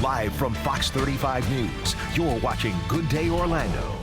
Live from Fox 35 News, you're watching Good Day Orlando.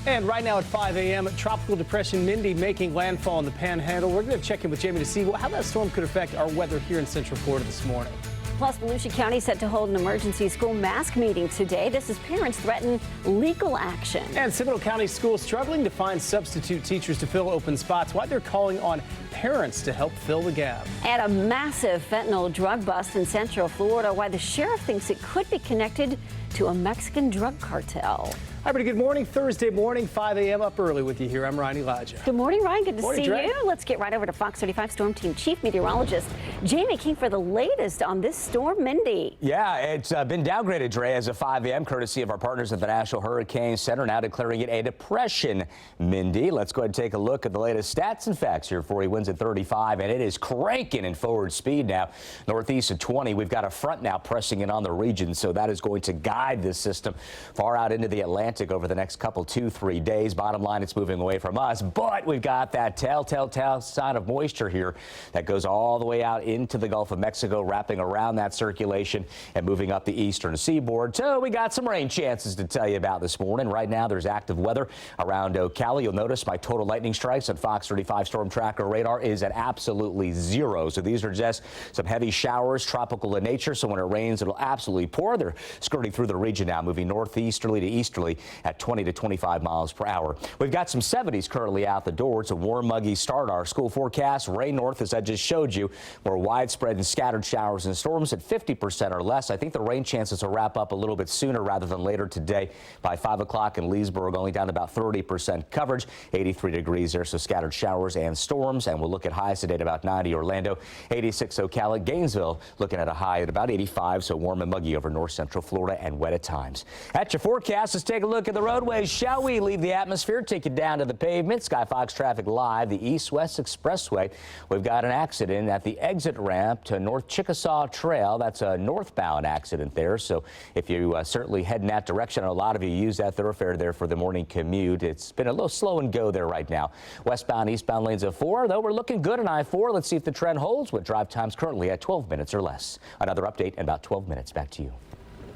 And right now at 5 a.m., Tropical Depression Mindy making landfall in the Panhandle. We're going to check in with Jamie to see how that storm could affect our weather here in Central Florida this morning. Plus, Volusia County set to hold an emergency school mask meeting today. This as parents threaten legal action. And Seminole County schools struggling to find substitute teachers to fill open spots. Why they're calling on parents to help fill the gap. And a massive fentanyl drug bust in Central Florida. Why the sheriff thinks it could be connected to a Mexican drug cartel. Hi, everybody. Good morning. Thursday morning, 5 a.m. up early with you here. I'm Ryan Elijah. Good morning, Ryan. Good to see Dre. you. Let's get right over to Fox 35 Storm Team Chief Meteorologist Jamie King for the latest on this storm, Mindy. Yeah, it's been downgraded, Dre, as of 5 a.m. courtesy of our partners at the National Hurricane Center, now declaring it a depression, Mindy. Let's go ahead and take a look at the latest stats and facts here for you. Winds at 35, and it is cranking in forward speed now. Northeast at 20. We've got a front now pressing in on the region, so that is going to guide this system far out into the Atlantic over the next couple 2-3 days. Bottom line, it's moving away from us, but we've got that telltale sign of moisture here that goes all the way out into the Gulf of Mexico, wrapping around that circulation and moving up the eastern seaboard. So we got some rain chances to tell you about this morning. Right now, there's active weather around Ocala. You'll notice my total lightning strikes on Fox 35 Storm Tracker radar is at absolutely 0. So these are just some heavy showers, tropical in nature. So when it rains, it'll absolutely pour. They're skirting through the region now, moving northeasterly to easterly at 20 to 25 miles per hour. We've got some 70s currently out the door. It's a warm, muggy start. Our school forecast, rain north, as I just showed you, more widespread and scattered showers and storms at 50% or less. I think the rain chances will wrap up a little bit sooner rather than later today. By 5 o'clock in Leesburg, only down to about 30% coverage, 83 degrees there, so scattered showers and storms. And we'll look at highs today at about 90 Orlando, 86 Ocala, Gainesville looking at a high at about 85, so warm and muggy over north central Florida and wet at times. At your forecast, let's take a look at the roadways, shall we? Leave the atmosphere, take you down to the pavement. Sky Fox traffic live, the east-west expressway. We've got an accident at the exit ramp to North Chickasaw Trail. That's a northbound accident there. So if you certainly head in that direction, a lot of you use that thoroughfare there for the morning commute. It's been a little slow and go there right now. Westbound, eastbound lanes of 4, though we're looking good on I-4. Let's see if the trend holds with drive times currently at 12 minutes or less. Another update in about 12 minutes. Back to you.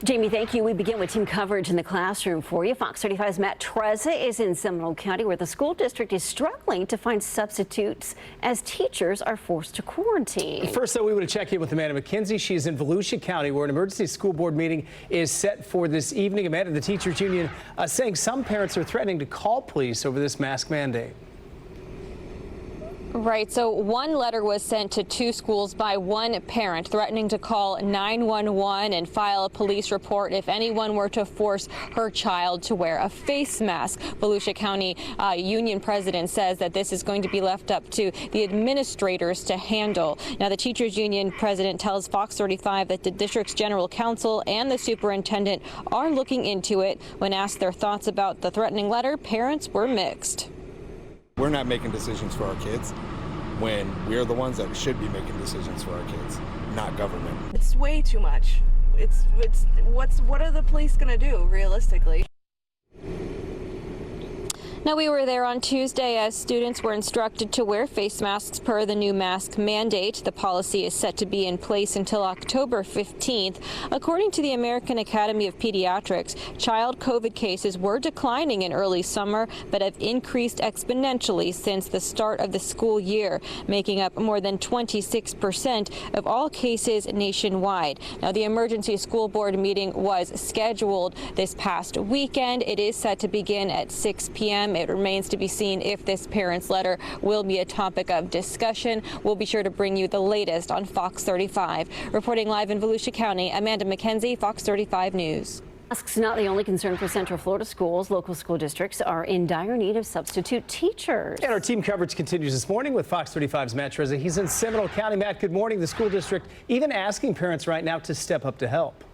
Jamie, thank you. We begin with team coverage in the classroom for you. Fox 35's Matt Trezza is in Seminole County, where the school district is struggling to find substitutes as teachers are forced to quarantine. First, though, we want to check in with Amanda McKenzie. She's in Volusia County, where an emergency school board meeting is set for this evening. Amanda, the teachers union saying some parents are threatening to call police over this mask mandate. Right. So one letter was sent to 2 schools by one parent threatening to call 911 and file a police report if anyone were to force her child to wear a face mask. Volusia County union president says that this is going to be left up to the administrators to handle. Now, the teachers union president tells Fox 35 that the district's general counsel and the superintendent are looking into it. When asked their thoughts about the threatening letter, parents were mixed. We're not making decisions for our kids when we're the ones that should be making decisions for our kids, not government. It's way too much. What are the police going to do realistically? Now, we were there on Tuesday as students were instructed to wear face masks per the new mask mandate. The policy is set to be in place until October 15th. According to the American Academy of Pediatrics, child COVID cases were declining in early summer, but have increased exponentially since the start of the school year, making up more than 26% of all cases nationwide. Now, the emergency school board meeting was scheduled this past weekend. It is set to begin at 6 p.m. It remains to be seen if this parent's letter will be a topic of discussion. We'll be sure to bring you the latest on Fox 35. Reporting live in Volusia County, Amanda McKenzie, Fox 35 News. Masks not the only concern for Central Florida schools. Local school districts are in dire need of substitute teachers. And our team coverage continues this morning with Fox 35's Matt Trezza. He's in Seminole County. Matt, good morning. The school district even asking parents right now to step up to help.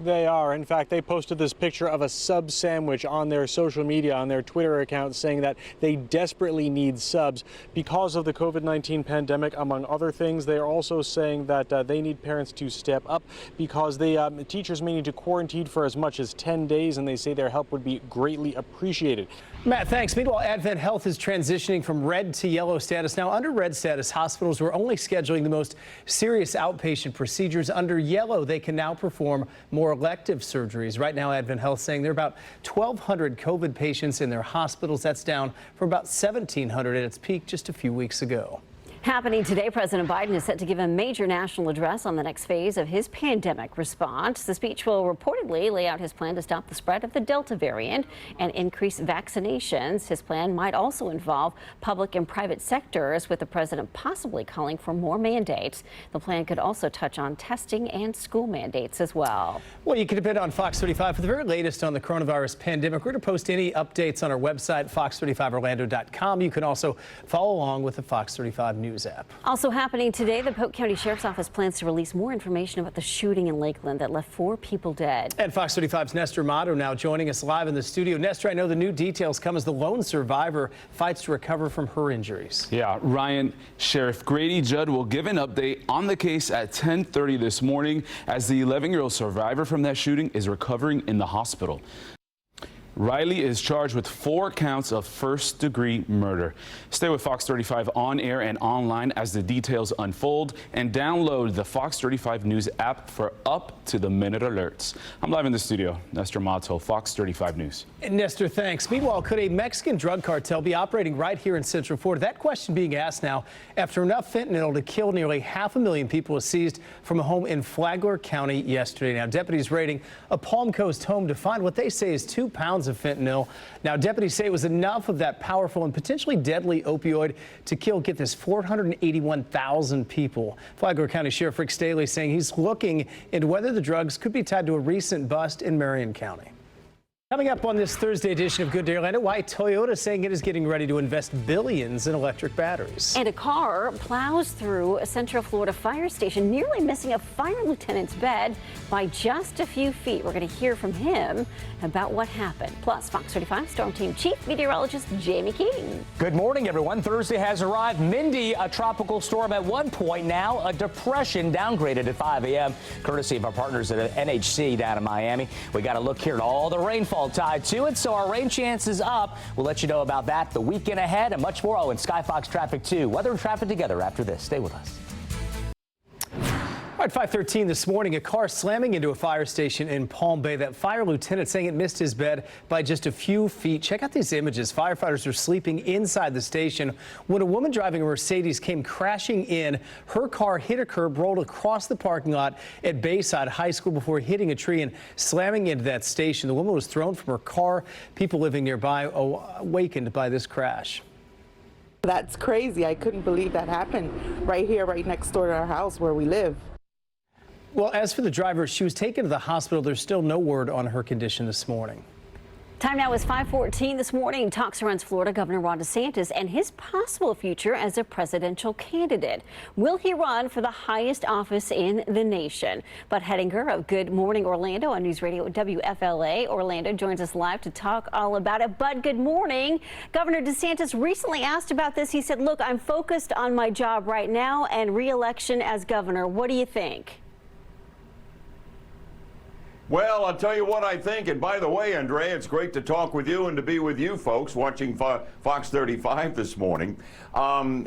They are. In fact, they posted this picture of a sub sandwich on their social media, on their Twitter account, saying that they desperately need subs because of the COVID-19 pandemic, among other things. They are also saying that they need parents to step up because teachers may need to quarantine for as much as 10 days, and they say their help would be greatly appreciated. Matt, thanks. Meanwhile, Advent Health is transitioning from red to yellow status. Now, under red status, hospitals were only scheduling the most serious outpatient procedures. Under yellow, they can now perform more elective surgeries. Right now, Advent Health saying there are about 1,200 COVID patients in their hospitals. That's down from about 1,700 at its peak just a few weeks ago. Happening today, President Biden is set to give a major national address on the next phase of his pandemic response. The speech will reportedly lay out his plan to stop the spread of the Delta variant and increase vaccinations. His plan might also involve public and private sectors, with the president possibly calling for more mandates. The plan could also touch on testing and school mandates as well. Well, you can depend on Fox 35 for the very latest on the coronavirus pandemic. We're going to post any updates on our website, fox35orlando.com. You can also follow along with the Fox 35 News app. Also happening today, the Polk County Sheriff's Office plans to release more information about the shooting in Lakeland that left 4 people dead. And Fox 35's Nestor Mato now joining us live in the studio. Nestor, I know the new details come as the lone survivor fights to recover from her injuries. Yeah, Ryan, Sheriff Grady Judd will give an update on the case at 10:30 this morning as the 11-year-old survivor from that shooting is recovering in the hospital. Riley is charged with 4 counts of first-degree murder. Stay with Fox 35 on air and online as the details unfold, and download the Fox 35 News app for up-to-the-minute alerts. I'm live in the studio. Nestor Mato, Fox 35 News. And Nestor, thanks. Meanwhile, could a Mexican drug cartel be operating right here in Central Florida? That question being asked now after enough fentanyl to kill nearly 500,000 people was seized from a home in Flagler County yesterday. Now, deputies raiding a Palm Coast home to find what they say is 2 pounds of fentanyl. Now, deputies say it was enough of that powerful and potentially deadly opioid to kill, get this, 481,000 people. Flagler County Sheriff Rick Staley saying he's looking into whether the drugs could be tied to a recent bust in Marion County. Coming up on this Thursday edition of Good Day Orlando, why Toyota saying it is getting ready to invest billions in electric batteries. And a car plows through a Central Florida fire station, nearly missing a fire lieutenant's bed by just a few feet. We're going to hear from him about what happened. Plus, Fox 35 Storm Team Chief Meteorologist Jamie King. Good morning, everyone. Thursday has arrived. Mindy, a tropical storm at one point, now a depression, downgraded at 5 a.m. courtesy of our partners at NHC down in Miami. We got to look here at all the rainfall tied to it, so our rain chances up. We'll let you know about that, the weekend ahead, and much more. Oh, and Skyfox traffic too. Weather and traffic together after this. Stay with us. All right, 5:13 this morning, a car slamming into a fire station in Palm Bay. That fire lieutenant saying it missed his bed by just a few feet. Check out these images. Firefighters are sleeping inside the station when a woman driving a Mercedes came crashing in. Her car hit a curb, rolled across the parking lot at Bayside High School before hitting a tree and slamming into that station. The woman was thrown from her car. People living nearby awakened by this crash. That's crazy. I couldn't believe that happened right here, right next door to our house where we live. Well, as for the driver, she was taken to the hospital. There's still no word on her condition this morning. Time now is 5:14 this morning. Talk surrounds Florida Governor Ron DeSantis and his possible future as a presidential candidate. Will he run for the highest office in the nation? Bud Hettinger of Good Morning Orlando on News Radio WFLA Orlando joins us live to talk all about it. Bud, good morning. Governor DeSantis recently asked about this. He said, look, I'm focused on my job right now and re-election as governor. What do you think? Well, I'll tell you what I think. And by the way, Andrea, it's great to talk with you and to be with you folks watching Fox 35 this morning.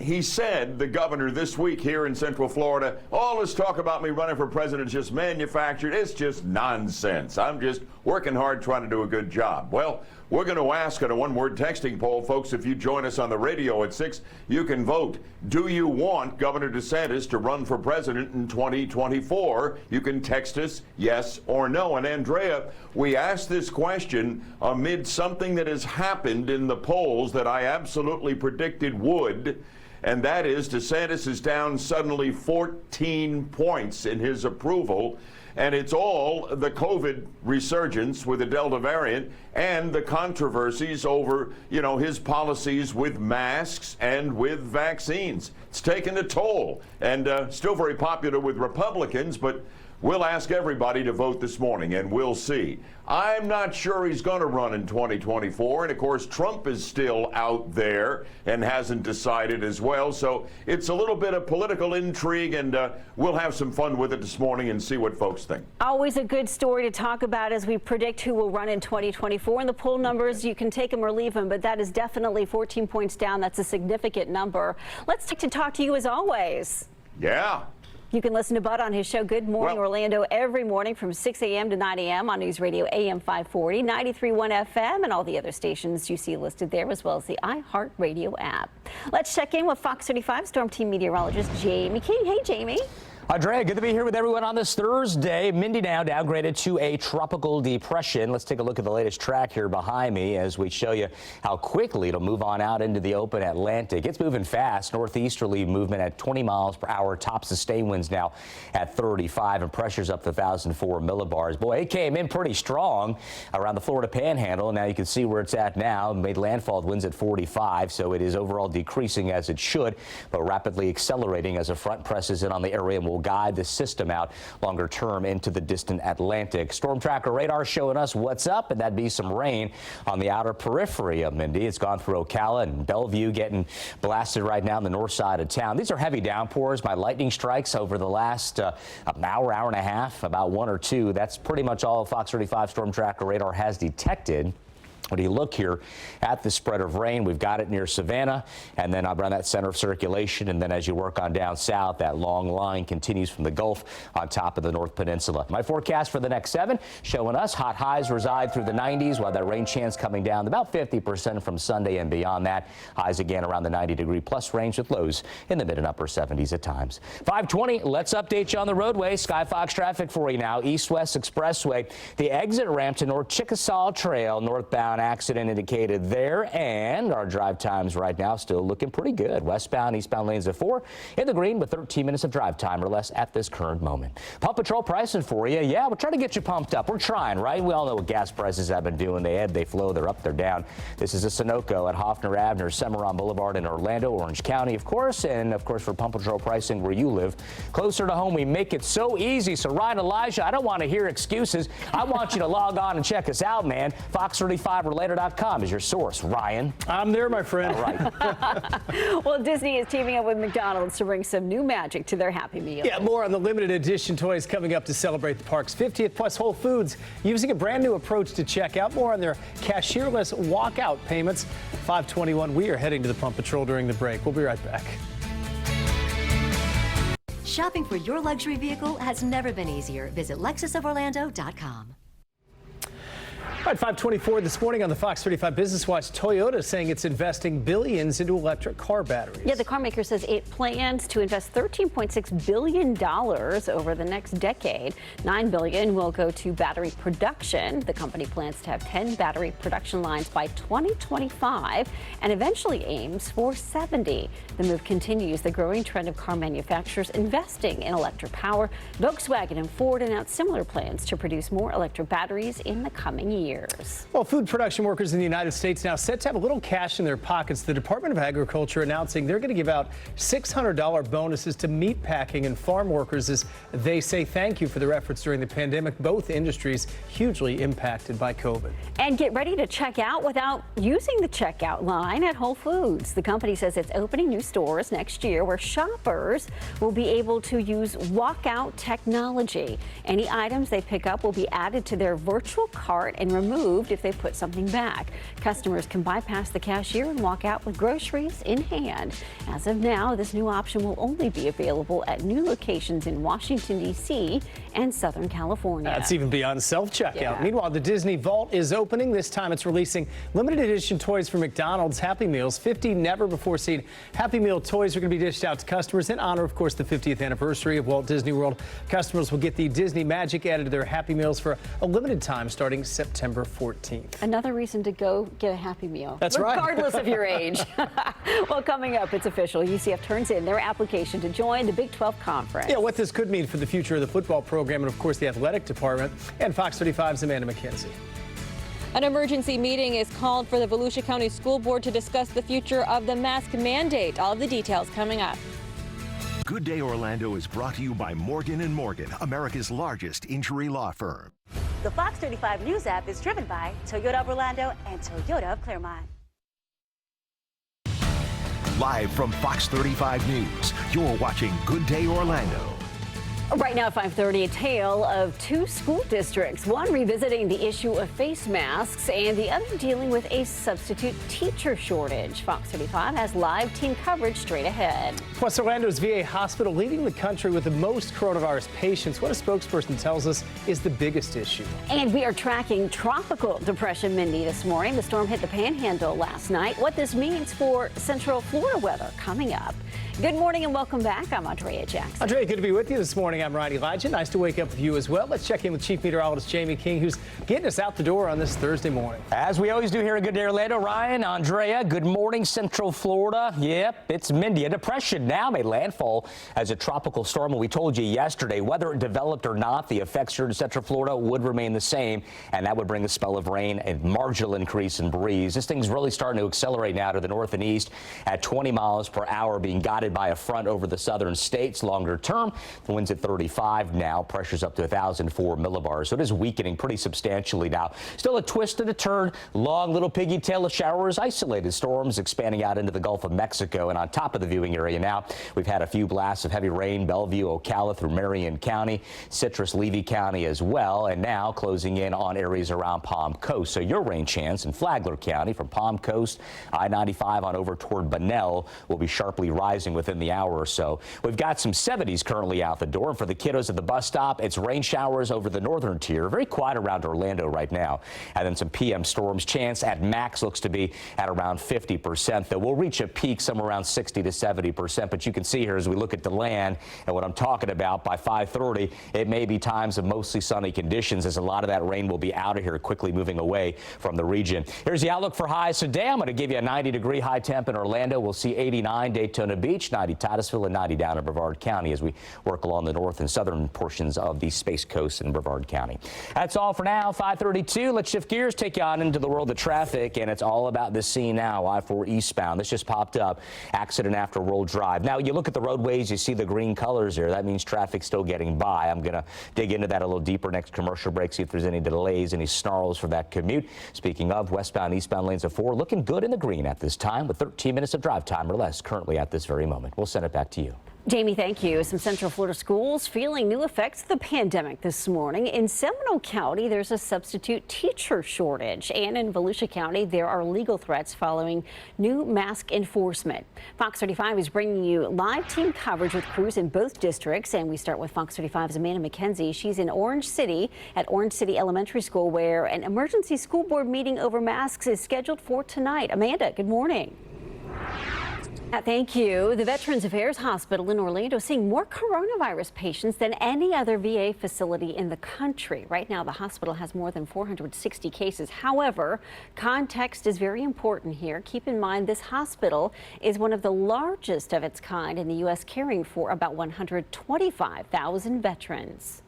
He said, the governor, this week here in Central Florida, all this talk about me running for president is just manufactured. It's just nonsense. I'm just working hard trying to do a good job. Well, we're going to ask in a one-word texting poll, folks, if you join us on the radio at 6, you can vote. Do you want Governor DeSantis to run for president in 2024? You can text us yes or no. And Andrea, we asked this question amid something that has happened in the polls that I absolutely predicted would. and that is DeSantis is down suddenly 14 points in his approval. And it's all the COVID resurgence with the Delta variant and the controversies over, his policies with masks and with vaccines. It's taken a toll, and still very popular with Republicans, but we'll ask everybody to vote this morning, and we'll see. I'm not sure he's going to run in 2024, and of course Trump is still out there and hasn't decided as well, so it's a little bit of political intrigue, and we'll have some fun with it this morning and see what folks think. Always a good story to talk about as we predict who will run in 2024, and the poll numbers, you can take them or leave them, but that is definitely 14 points down. That's a significant number. Let's take to talk to you as always. Yeah. You can listen to Bud on his show Good Morning Orlando every morning from 6 a.m. to 9 a.m. on News Radio AM 540, 93.1 FM, and all the other stations you see listed there, as well as the iHeartRadio app. Let's check in with Fox 35 Storm Team meteorologist Jamie King. Hey, Jamie. Andrea, good to be here with everyone on this Thursday. Mindy now downgraded to a tropical depression. Let's take a look at the latest track here behind me as we show you how quickly it'll move on out into the open Atlantic. It's moving fast, northeasterly movement at 20 miles per hour, top sustained winds now at 35, and pressure's up to 1,004 millibars. Boy, it came in pretty strong around the Florida Panhandle. Now you can see where it's at now. Made landfall winds at 45, so it is overall decreasing as it should, but rapidly accelerating as a front presses in on the area and will guide the system out longer term into the distant Atlantic. Storm tracker radar showing us what's up, and that'd be some rain on the outer periphery of Mindy. It's gone through Ocala and Bellevue, getting blasted right now on the north side of town. These are heavy downpours by lightning strikes over the last hour and a half, about one or two. That's pretty much all Fox 35 storm tracker radar has detected. When you look here at the spread of rain, we've got it near Savannah, and then around that center of circulation, and then as you work on down south, that long line continues from the Gulf on top of the North Peninsula. My forecast for the next 7 showing us hot highs reside through the 90s, while that rain chance coming down about 50% from Sunday and beyond that. Highs again around the 90-degree plus range with lows in the mid and upper 70s at times. 5:20, let's update you on the roadway. Skyfox traffic for you now. East-West Expressway, the exit ramp to North Chickasaw Trail, northbound accident indicated there, and our drive times right now still looking pretty good. Westbound, eastbound lanes at 4 in the green with 13 minutes of drive time or less at this current moment. Pump Patrol pricing for you. Yeah, we're trying to get you pumped up. We're trying, right? We all know what gas prices have been doing. They ebb, they flow, they're up, they're down. This is a Sunoco at Hoffner Avenue, Cimarron Boulevard in Orlando, Orange County, of course, and of course for Pump Patrol pricing where you live. Closer to home, we make it so easy. So Ryan, Elijah, I don't want to hear excuses. I want you to log on and check us out, man. Fox35relator.com is your source. Ryan. I'm there, my friend. All right. Well, Disney is teaming up with McDonald's to bring some new magic to their Happy Meal. Yeah, more on the limited edition toys coming up to celebrate the park's 50th, plus Whole Foods using a brand new approach to checkout. More on their cashierless walkout payments. 5:21, we are heading to the Pump Patrol during the break. We'll be right back. Shopping for your luxury vehicle has never been easier. Visit LexusOfOrlando.com. All right, 5:24 this morning on the Fox 35 Business Watch. Toyota saying it's investing billions into electric car batteries. Yeah, the car maker says it plans to invest $13.6 billion over the next decade. $9 billion will go to battery production. The company plans to have 10 battery production lines by 2025 and eventually aims for 70. The move continues the growing trend of car manufacturers investing in electric power. Volkswagen and Ford announced similar plans to produce more electric batteries in the coming years. Well, food production workers in the United States now set to have a little cash in their pockets. The Department of Agriculture announcing they're going to give out $600 bonuses to meat packing and farm workers as they say thank you for their efforts during the pandemic. Both industries hugely impacted by COVID. And get ready to check out without using the checkout line at Whole Foods. The company says it's opening new stores next year where shoppers will be able to use walkout technology. Any items they pick up will be added to their virtual cart and removed if they put something back. Customers can bypass the cashier and walk out with groceries in hand. As of now, this new option will only be available at new locations in Washington, D.C. and Southern California. That's even beyond self-checkout. Yeah. Meanwhile, the Disney Vault is opening. This time it's releasing limited edition toys for McDonald's Happy Meals. 50 never-before-seen Happy Meal toys are going to be dished out to customers in honor, of course, the 50th anniversary of Walt Disney World. Customers will get the Disney Magic added to their Happy Meals for a limited time starting September September 14th. Another reason to go get a Happy Meal. That's right. Regardless of your age. Well, coming up, it's official. UCF turns in their application to join the Big 12 Conference. Yeah, what this could mean for the future of the football program and, of course, the athletic department. And Fox 35's Amanda McKenzie. An emergency meeting is called for the Volusia County School Board to discuss the future of the mask mandate. All of the details coming up. Good Day Orlando is brought to you by Morgan & Morgan, America's largest injury law firm. The Fox 35 News app is driven by Toyota of Orlando and Toyota of Claremont. Live from Fox 35 News, you're watching Good Day Orlando. Right now at 5:30, a tale of two school districts, one revisiting the issue of face masks and the other dealing with a substitute teacher shortage. Fox 35 has live team coverage straight ahead. Plus, Orlando's VA hospital leading the country with the most coronavirus patients. What a spokesperson tells us is the biggest issue. And we are tracking tropical depression Mindy this morning. The storm hit the Panhandle last night. What this means for Central Florida weather coming up. Good morning and welcome back. I'm Andrea Jackson. Andrea, good to be with you this morning. I'm Ryan Elijah. Nice to wake up with you as well. Let's check in with Chief Meteorologist Jamie King, who's getting us out the door on this Thursday morning. As we always do here at Good Day Orlando, Ryan, Andrea, good morning, Central Florida. Yep, it's Mindy. A depression now made landfall as a tropical storm. We told you yesterday, whether it developed or not, the effects here in Central Florida would remain the same, and that would bring a spell of rain and marginal increase in breeze. This thing's really starting to accelerate now to the north and east at 20 miles per hour, being guided by a front over the southern states. Longer term, the wind's at 35 now. Pressure's up to 1,004 millibars, so it is weakening pretty substantially now. Still a twist and a turn. Long little piggy tail of showers, isolated storms expanding out into the Gulf of Mexico. And on top of the viewing area now, we've had a few blasts of heavy rain, Bellevue, Ocala through Marion County, Citrus, Levy County as well, and now closing in on areas around Palm Coast. So your rain chance in Flagler County from Palm Coast, I-95 on over toward Bunnell will be sharply rising within the hour or so. We've got some 70s currently out the door. And for the kiddos at the bus stop, it's rain showers over the northern tier. Very quiet around Orlando right now. And then some PM storms. Chance at max looks to be at around 50%. Though we'll reach a peak somewhere around 60 to 70%. But you can see here as we look at the land and what I'm talking about, by 5:30, it may be times of mostly sunny conditions as a lot of that rain will be out of here, quickly moving away from the region. Here's the outlook for highs today. I'm going to give you a 90-degree high temp in Orlando. We'll see 89 Daytona Beach, 90 Titusville, and 90 down in Brevard County as we work along the north and southern portions of the Space Coast in Brevard County. That's all for now. 5:32. Let's shift gears, take you on into the world of traffic, and it's all about this scene now. I-4 eastbound. This just popped up. Accident after Roll Drive. Now, you look at the roadways, you see the green colors there. That means traffic's still getting by. I'm going to dig into that a little deeper next commercial break, see if there's any delays, any snarls for that commute. Speaking of, westbound, eastbound lanes of 4 looking good in the green at this time with 13 minutes of drive time or less currently at this very moment. We'll send it back to you. Jamie, thank you. Some Central Florida schools feeling new effects of the pandemic this morning. In Seminole County, there's a substitute teacher shortage. And in Volusia County, there are legal threats following new mask enforcement. Fox 35 is bringing you live team coverage with crews in both districts. And we start with Fox 35's Amanda McKenzie. She's in Orange City at Orange City Elementary School, where an emergency school board meeting over masks is scheduled for tonight. Amanda, good morning. Thank you. The Veterans Affairs Hospital in Orlando seeing more coronavirus patients than any other VA facility in the country. Right now, the hospital has more than 460 cases. However, context is very important here. Keep in mind this hospital is one of the largest of its kind in the U.S., caring for about 125,000 veterans.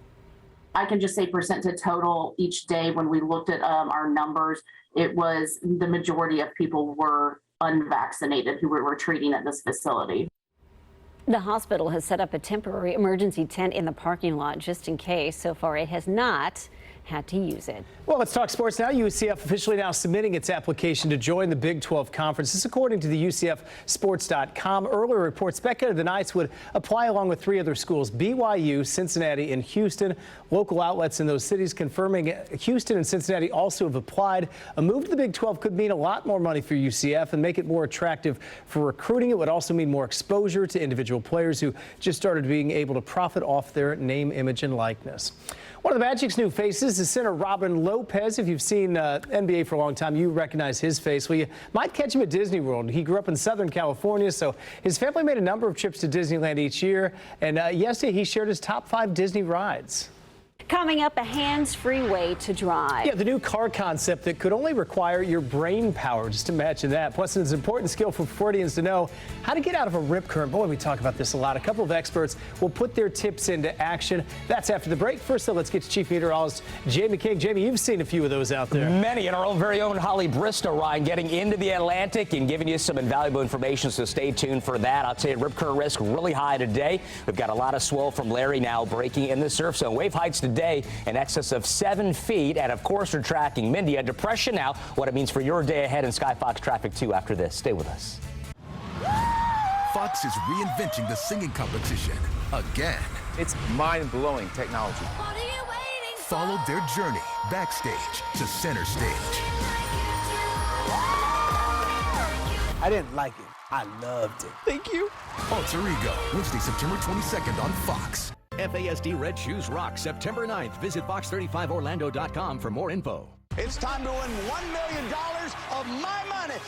I can just say percent to total each day. When we looked at our numbers, it was the majority of people were unvaccinated who were treating at this facility. The hospital has set up a temporary emergency tent in the parking lot just in case. So far, it has not had to use it. Well, let's talk sports now. UCF officially now submitting its application to join the Big 12 Conference. This is according to the UCFsports.com. Earlier reports speculated the Knights would apply along with 3 other schools, BYU, Cincinnati, and Houston. Local outlets in those cities confirming Houston and Cincinnati also have applied. A move to the Big 12 could mean a lot more money for UCF and make it more attractive for recruiting. It would also mean more exposure to individual players who just started being able to profit off their name, image, and likeness. One of the Magic's new faces is center Robin Lopez. If you've seen NBA for a long time, you recognize his face. Well, you might catch him at Disney World. He grew up in Southern California, so his family made a number of trips to Disneyland each year. And yesterday, he shared his top 5 Disney rides. Coming up, a hands-free way to drive. Yeah, the new car concept that could only require your brain power. Just imagine that. Plus, it's an important skill for Floridians to know how to get out of a rip current. Boy, we talk about this a lot. A couple of experts will put their tips into action. That's after the break. First, though, let's get to Chief Meteorologist Jamie King. Jamie, you've seen a few of those out there. Many, and our own very own Holly Bristow, Ryan, getting into the Atlantic and giving you some invaluable information, so stay tuned for that. I'll tell you, rip current risk really high today. We've got a lot of swell from Larry now breaking in the surf zone. Wave heights today in excess of 7 feet. And of course, we're tracking Mindy, a depression now, what it means for your day ahead in Sky Fox traffic too after this. Stay with us. Fox is reinventing the singing competition again. It's mind-blowing technology. Follow their journey backstage to center stage. I didn't like it. I loved it. Thank you. Alter Ego, Wednesday, September 22nd on Fox. FASD Red Shoes Rock September 9th. Visit fox35orlando.com for more info. It's time to win $1 million of my money.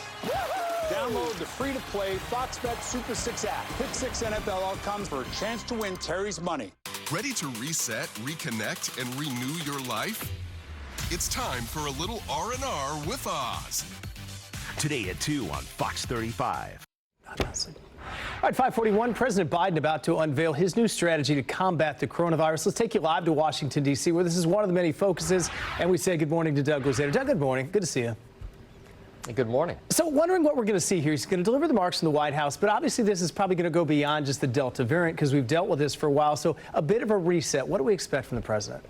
Download the free-to-play Fox Bet Super 6 app. Pick 6 NFL outcomes for a chance to win Terry's money. Ready to reset, reconnect, and renew your life? It's time for a little R&R with Oz. Today at 2 on Fox 35. All right, 541, President Biden about to unveil his new strategy to combat the coronavirus. Let's take you live to Washington, D.C., where this is one of the many focuses. And we say good morning to Doug Rosado. Doug, good morning. Good to see you. Good morning. So wondering what we're going to see here. He's going to deliver the marks from the White House, but obviously this is probably going to go beyond just the Delta variant because we've dealt with this for a while. So a bit of a reset. What do we expect from the president?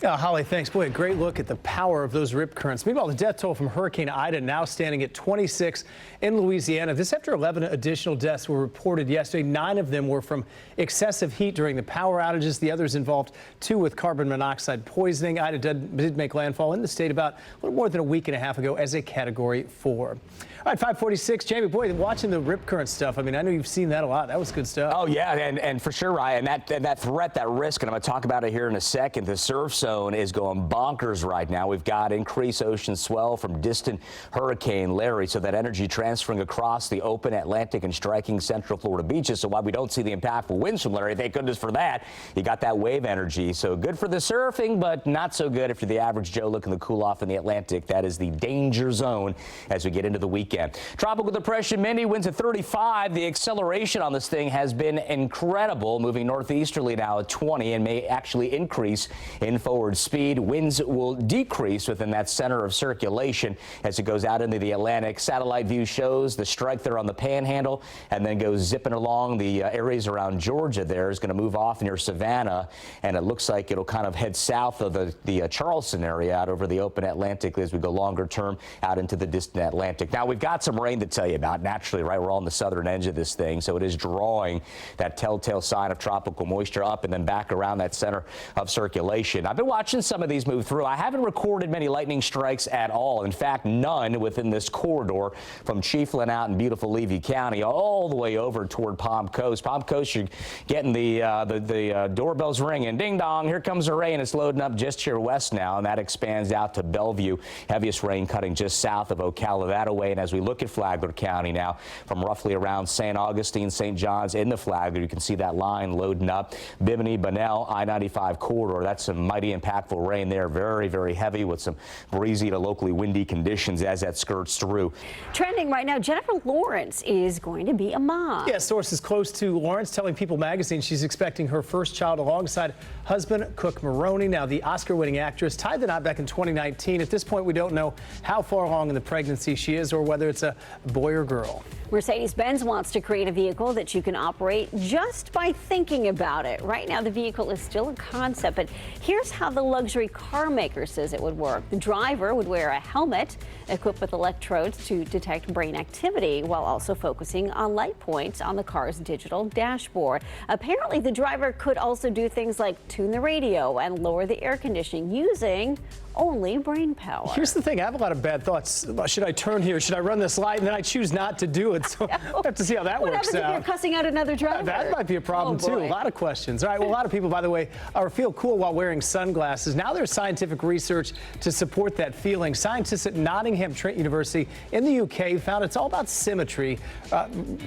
Holly, thanks. Boy, a great look at the power of those rip currents. Meanwhile, the death toll from Hurricane Ida now standing at 26 in Louisiana. This after 11 additional deaths were reported yesterday. 9 of them were from excessive heat during the power outages. The others involved 2 with carbon monoxide poisoning. Ida did make landfall in the state about a little more than a week and a half ago as a Category 4. All right, 546. Jamie, boy, watching the rip current stuff. I mean, I know you've seen that a lot. That was good stuff. Oh, yeah, and for sure, Ryan, that threat, that risk, and I'm going to talk about it here in a second. The surf zone is going bonkers right now. We've got increased ocean swell from distant Hurricane Larry, so that energy transferring across the open Atlantic and striking central Florida beaches. So while we don't see the impactful winds from Larry, thank goodness for that, you got that wave energy. So good for the surfing, but not so good if you're the average Joe looking to cool off in the Atlantic. That is the danger zone as we get into the weekend. Tropical depression Mindy winds at 35. The acceleration on this thing has been incredible, moving northeasterly now at 20 and may actually increase in forward speed. Winds will decrease within that center of circulation as it goes out into the Atlantic. Satellite view shows the strike there on the Panhandle and then goes zipping along the areas around Georgia. There is going to move off near Savannah, and it looks like it'll kind of head south of the Charleston area out over the open Atlantic as we go longer term out into the distant Atlantic. Now we've got some rain to tell you about. Naturally, right, we're on the southern edge of this thing, so it is drawing that telltale sign of tropical moisture up and then back around that center of circulation. I've been watching some of these move through. I haven't recorded many lightning strikes at all. In fact, none within this corridor from Chiefland out in beautiful Levy County all the way over toward Palm Coast. Palm Coast, you're getting the doorbells ringing. Ding dong, here comes the rain. It's loading up just here west now, and that expands out to Bellevue. Heaviest rain cutting just south of Ocala that way. And as we look at Flagler County now, from roughly around St. Augustine, St. John's into Flagler, you can see that line loading up. Bimini, Bunnell, I-95 corridor. That's some mighty impactful rain there. Very, very heavy with some breezy to locally windy conditions as that skirts through. Trending right now, Jennifer Lawrence is going to be a mom. Yeah, sources close to Lawrence telling People magazine she's expecting her first child alongside husband Cook Maroney. Now, the Oscar-winning actress tied the knot back in 2019. At this point, we don't know how far along in the pregnancy she is or whether it's a boy or girl. Mercedes-Benz wants to create a vehicle that you can operate just by thinking about it. Right now, the vehicle is still a concept, but here's how the luxury car maker says it would work. The driver would wear a helmet equipped with electrodes to detect brain activity while also focusing on light points on the car's digital dashboard. Apparently, the driver could also do things like tune the radio and lower the air conditioning using only brain power. Here's the thing. I have a lot of bad thoughts. Should I turn here? Should I run this light? And then I choose not to do it. So we'll have to see how that works out. What happens if you're cussing out another driver? That might be a problem, too. A lot of questions. All right. Well, a lot of people, by the way, feel cool while wearing sunglasses. sunglasses. Now there's scientific research to support that feeling. Scientists at Nottingham Trent University in the UK found it's all about symmetry.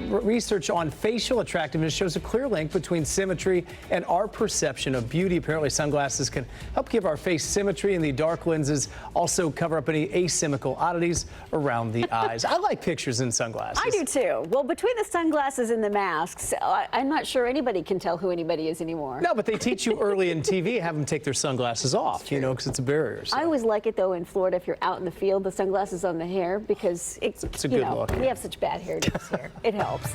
Research on facial attractiveness shows a clear link between symmetry and our perception of beauty. Apparently, sunglasses can help give our face symmetry, and the dark lenses also cover up any asymmetrical oddities around the eyes. I like pictures in sunglasses. I do too. Well, between the sunglasses and the masks, I'm not sure anybody can tell who anybody is anymore. No, but they teach you early in TV, have them take their sunglasses off, you know, because it's a barrier. So. I always like it, though, in Florida, if you're out in the field, the sunglasses on the hair, because it's a good look. We have such bad hair days here. It helps.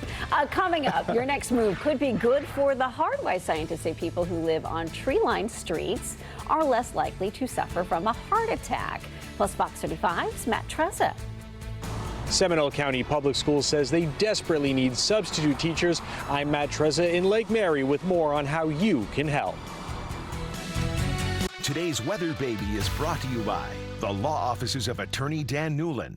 Coming up, your next move could be good for the heart. Why scientists say people who live on tree-lined streets are less likely to suffer from a heart attack. Plus, Fox 35's Matt Trezza. Seminole County Public Schools says they desperately need substitute teachers. I'm Matt Trezza in Lake Mary with more on how you can help. Today's Weather Baby is brought to you by the law offices of Attorney Dan Newlin.